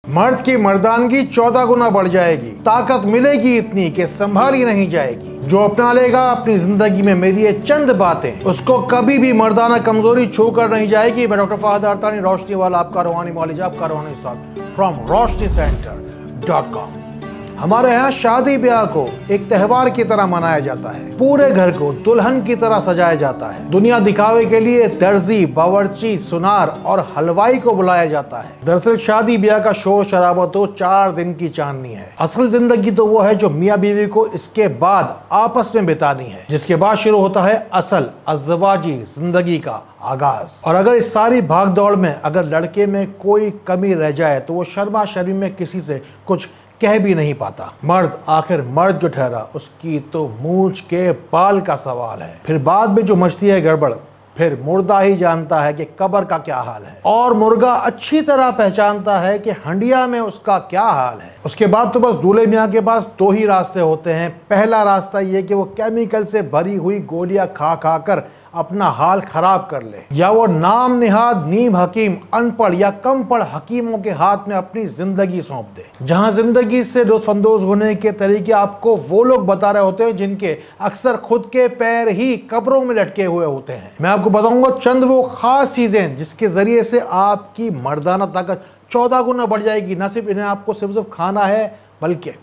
मर्द की मर्दानगी 14 गुना बढ़ जाएगी, ताकत मिलेगी इतनी कि संभाली नहीं जाएगी। जो अपना लेगा अपनी जिंदगी में मेरी ये चंद बातें, उसको कभी भी मर्दाना कमजोरी छू कर नहीं जाएगी। मैं डॉक्टर फहद अरतानी, रोशनी वाला, आपका रूहानी मौलिज, आपका रूहानी साथ फ्रॉम roshnicenter.com। हमारे यहाँ शादी ब्याह को एक त्योहार की तरह मनाया जाता है। पूरे घर को दुल्हन की तरह सजाया जाता है। दुनिया दिखावे के लिए दर्जी, बावर्ची, सुनार और हलवाई को बुलाया जाता है। दरअसल शादी ब्याह का शोर शराबा तो 4 दिन की चांदनी है। असल जिंदगी तो वो है जो मियाँ बीवी को इसके बाद आपस में बितानी है, जिसके बाद शुरू होता है असल अज़दवाजी जिंदगी का आगाज। और अगर इस सारी भाग दौड़ में अगर लड़के में कोई कमी रह जाए तो वो शर्मा शर्मी में किसी से कुछ कह भी नहीं पाता। मर्द आखिर मर्द जो ठहरा, उसकी तो मूंछ के बाल का सवाल है। फिर बाद में जो मचती है गड़बड़, फिर मुर्दा ही जानता है कि कब्र का क्या हाल है। और मुर्गा अच्छी तरह पहचानता है कि हंडिया में उसका क्या हाल है। उसके बाद तो बस दूल्हे मियाँ के पास 2 ही रास्ते होते हैं। पहला रास्ता ये कि वो केमिकल से भरी हुई गोलियां खा खा कर अपना हाल खराब कर ले, या वो नाम निहाद नीम हकीम, अनपढ़ या कम पढ़ हकीमों के हाथ में अपनी जिंदगी सौंप दे। जहां जिंदगी से लुत्फानंदोज होने के तरीके आपको वो लोग बता रहे होते हैं जिनके अक्सर खुद के पैर ही कब्रों में लटके हुए होते हैं। मैं आपको बताऊंगा चंद वो खास चीजें जिसके जरिए से आपकी मर्दाना ताकत 14 गुना बढ़ जाएगी। न सिर्फ इन्हें आपको सिर्फ खाना है, बल्कि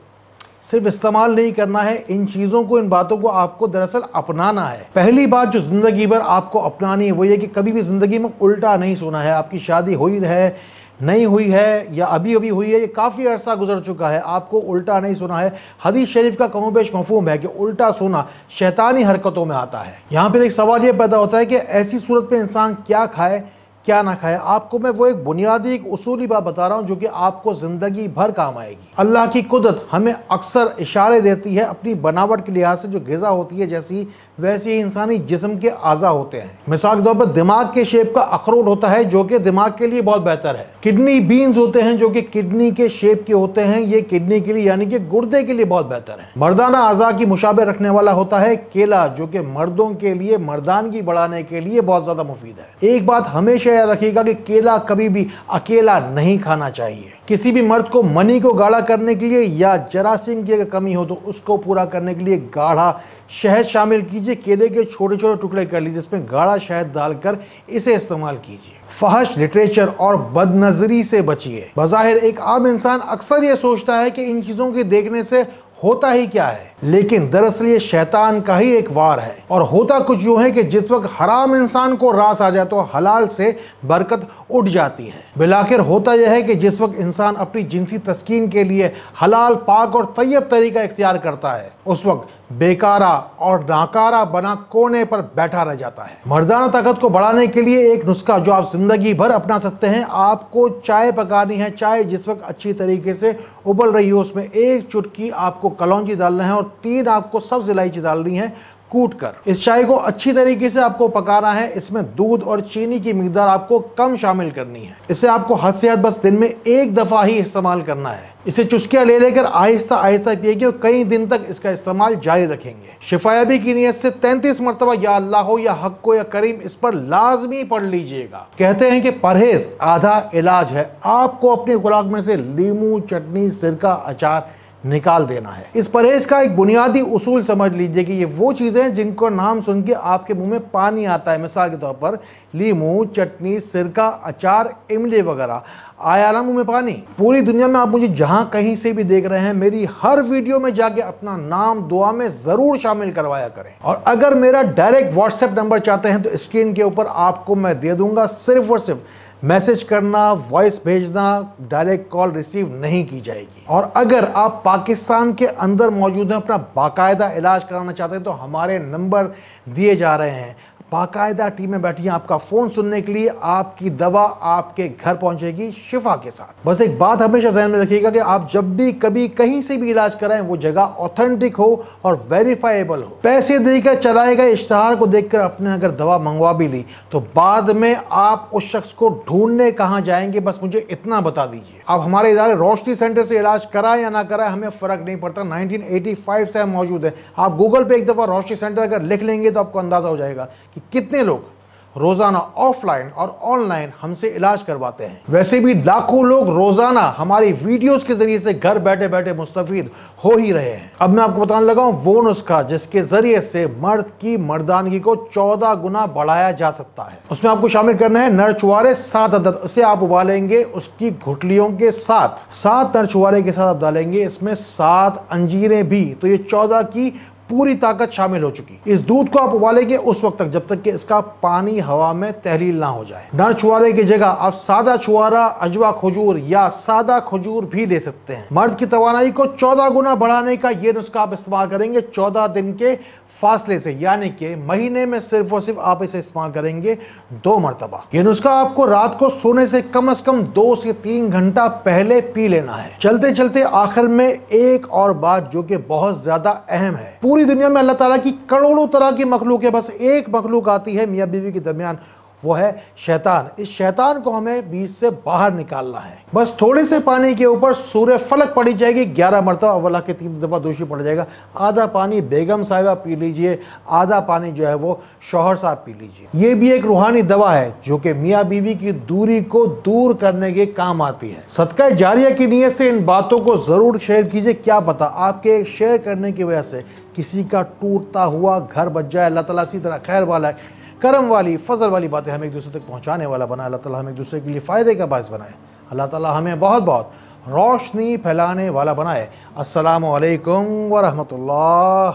सिर्फ इस्तेमाल नहीं करना है। इन चीज़ों को, इन बातों को आपको दरअसल अपनाना है। पहली बात जो ज़िंदगी भर आपको अपनानी है वो ये कि कभी भी ज़िंदगी में उल्टा नहीं सुना है। आपकी शादी हुई है, नहीं हुई है, या अभी अभी हुई है, ये काफ़ी अरसा गुजर चुका है, आपको उल्टा नहीं सुना है। हदीस शरीफ का कमोबेश मफहूम है कि उल्टा सुना शैतानी हरकतों में आता है। यहाँ पर एक सवाल ये पैदा होता है कि ऐसी सूरत में इंसान क्या खाए क्या ना खाए। आपको मैं वो एक बुनियादी एक उसूली बात बता रहा हूँ जो कि आपको ज़िंदगी भर काम आएगी। अल्लाह की कुदरत हमें अक्सर इशारे देती है अपनी बनावट के लिहाज से। जो ग़िज़ा होती है जैसी वैसे ही इंसानी जिस्म के आज़ा होते हैं। मिसाल के तौर पर दिमाग के शेप का अखरोट होता है जो कि दिमाग के लिए बहुत बेहतर है। किडनी बीन्स होते हैं जो कि किडनी के शेप के होते हैं, ये किडनी के लिए यानी कि गुर्दे के लिए बहुत बेहतर है। मर्दाना आज़ा की मुशाबे रखने वाला होता है केला, जो कि मर्दों के लिए मर्दानगी बढ़ाने के लिए बहुत ज़्यादा मुफीद है। एक बात हमेशा याद रखिएगा कि केला कभी भी अकेला नहीं खाना चाहिए। किसी भी मर्द को मनी को गाढ़ा करने के लिए या जरासीम की अगर कमी हो तो उसको पूरा करने के लिए गाढ़ा शहद शामिल कीजिए। केले के छोटे छोटे टुकड़े कर लीजिए, इसमें गाढ़ा शहद डालकर इसे इस्तेमाल कीजिए। फहश, लिटरेचर और बदनजरी से बचिए। बज़ाहिर एक आम इंसान अक्सर ये सोचता है कि इन चीज़ों के देखने से होता ही क्या है, लेकिन दरअसल ये शैतान का ही एक वार है। और होता कुछ यूं है कि जिस वक्त हराम इंसान को रास आ जाए तो हलाल से बरकत उठ जाती है। बिलाखिर होता यह है कि जिस वक्त इंसान अपनी जिनसी तस्कीन के लिए हलाल, पाक और तैयब तरीका इख्तियार करता है, उस वक्त बेकारा और नाकारा बना कोने पर बैठा रह जाता है। मर्दाना ताकत को बढ़ाने के लिए एक नुस्खा जो आप जिंदगी भर अपना सकते हैं। आपको चाय पकानी है। चाय जिस वक्त अच्छी तरीके से उबल रही हो उसमें 1 चुटकी आपको कलौंजी डालना है और 3 आपको सब्ज इलायची डालनी है कूट कर। इस चाय को अच्छी तरीके से आपको पकाना है। इसमें दूध और चीनी की मिकदार आपको कम शामिल करनी है। इसे आपको हद से हद बस दिन में 1 दफ़ा ही इस्तेमाल करना है। इसे चुस्कियाँ ले लेकर आहिस्ता आहिस्ता पिएंगे और कई दिन तक इसका इस्तेमाल जारी रखेंगे। शिफायाबी की नीयत से 33 मरतबा या अल्लाह हो या हक को या करीम इस पर लाजमी पढ़ लीजिएगा। कहते हैं कि परहेज आधा इलाज है। आपको अपनी खुराक में से लीमू, चटनी, सिरका, अचार निकाल देना है। इस परहेज का एक बुनियादी उसूल समझ लीजिए कि ये वो चीज़ें हैं जिनको नाम सुन के आपके मुंह में पानी आता है। मिसाल के तौर पर लीमू, चटनी, सिरका, अचार, इमली वगैरह। आया ना मुंह में पानी? पूरी दुनिया में आप मुझे जहां कहीं से भी देख रहे हैं, मेरी हर वीडियो में जाके अपना नाम दुआ में ज़रूर शामिल करवाया करें। और अगर मेरा डायरेक्ट व्हाट्सएप नंबर चाहते हैं तो स्क्रीन के ऊपर आपको मैं दे दूंगा। सिर्फ और सिर्फ मैसेज करना, वॉइस भेजना, डायरेक्ट कॉल रिसीव नहीं की जाएगी। और अगर आप पाकिस्तान के अंदर मौजूद हैं, अपना बाकायदा इलाज कराना चाहते हैं तो हमारे नंबर दिए जा रहे हैं। बाकायदा टीमें बैठी हैं आपका फ़ोन सुनने के लिए। आपकी दवा आपके घर पहुंचेगी शिफा के साथ। बस एक बात हमेशा ध्यान में रखिएगा कि आप जब भी कभी कहीं से भी इलाज कराएं वो जगह ऑथेंटिक हो और वेरीफाइबल हो। पैसे देकर चलाए गए इश्तहार को देखकर आपने अगर दवा मंगवा भी ली तो बाद में आप उस शख्स को ढूंढने कहाँ जाएंगे, बस मुझे इतना बता दीजिए। आप हमारे इदारे रोशनी सेंटर से इलाज कराएं या ना कराएं हमें फ़र्क नहीं पड़ता। 1985 से हम मौजूद है। आप गूगल पे एक दफ़ा रोशनी सेंटर अगर लिख लेंगे तो आपको अंदाज़ा हो जाएगा कि कितने लोग रोजाना ऑफलाइन और ऑनलाइन हमसे इलाज करवाते हैं। वैसे भी लाखों लोग रोजाना हमारी वीडियोस के जरिए से घर बैठे बैठे मुस्तफीद हो ही रहे हैं। अब मैं आपको बताने लगा हूं वो नुस्खा जिसके जरिए से मर्द की मर्दानगी को 14 गुना बढ़ाया जा सकता है। उसमें आपको शामिल करना है नर चुवारे 7 अदद। उसे आप उबालेंगे उसकी घुटलियों के साथ। 7 नर चुवारे के साथ आप डालेंगे इसमें 7 अंजीरें भी, तो ये 14 की पूरी ताकत शामिल हो चुकी। इस दूध को आप उबालेंगे उस वक्त तक जब तक कि इसका पानी हवा में तहलील ना हो जाए। नर छुआरे की जगह आप सादा छुआरा, अजवा खजूर या सादा खजूर भी ले सकते हैं। मर्द की तवानाई को 14 गुना बढ़ाने का ये नुस्खा आप इस्तेमाल करेंगे 14 दिन के फासले से, यानी कि महीने में सिर्फ और सिर्फ आप इसे इस्तेमाल करेंगे 2 मरतबा। ये नुस्खा आपको रात को सोने से कम 2 से 3 घंटा पहले पी लेना है। चलते चलते आखिर में एक और बात जो कि बहुत ज्यादा अहम है। पूरी दुनिया में अल्लाह ताला की करोड़ों तरह की मखलूक है, बस एक मखलूक आती है मियाँ बीवी के दरमियान, वो है शैतान। इस शैतान को हमें बीच से बाहर निकालना है। बस थोड़े से पानी के ऊपर सूर्य फलक पड़ी जाएगी 11 मरतबा, अव्वला के 3 दफा दोषी पड़ जाएगा। आधा पानी बेगम साहिबा पी लीजिए, आधा पानी जो है वो शौहर साहब पी लीजिए। ये भी एक रूहानी दवा है जो कि मियाँ बीवी की दूरी को दूर करने के काम आती है। सदका जारिया की नीयत से इन बातों को जरूर शेयर कीजिए। क्या पता आपके शेयर करने की वजह से किसी का टूटता हुआ घर बच जाए। अल्लाह ताला इसी तरह खैर वाला करम वाली फजल वाली बातें हमें एक दूसरे तक पहुंचाने वाला बनाए। अल्लाह ताला हमें एक दूसरे के लिए फ़ायदे का बायस बनाए। अल्लाह ताला हमें बहुत बहुत रोशनी फैलाने वाला बनाए। अस्सलामु अलैकुम व रहमतुल्लाह।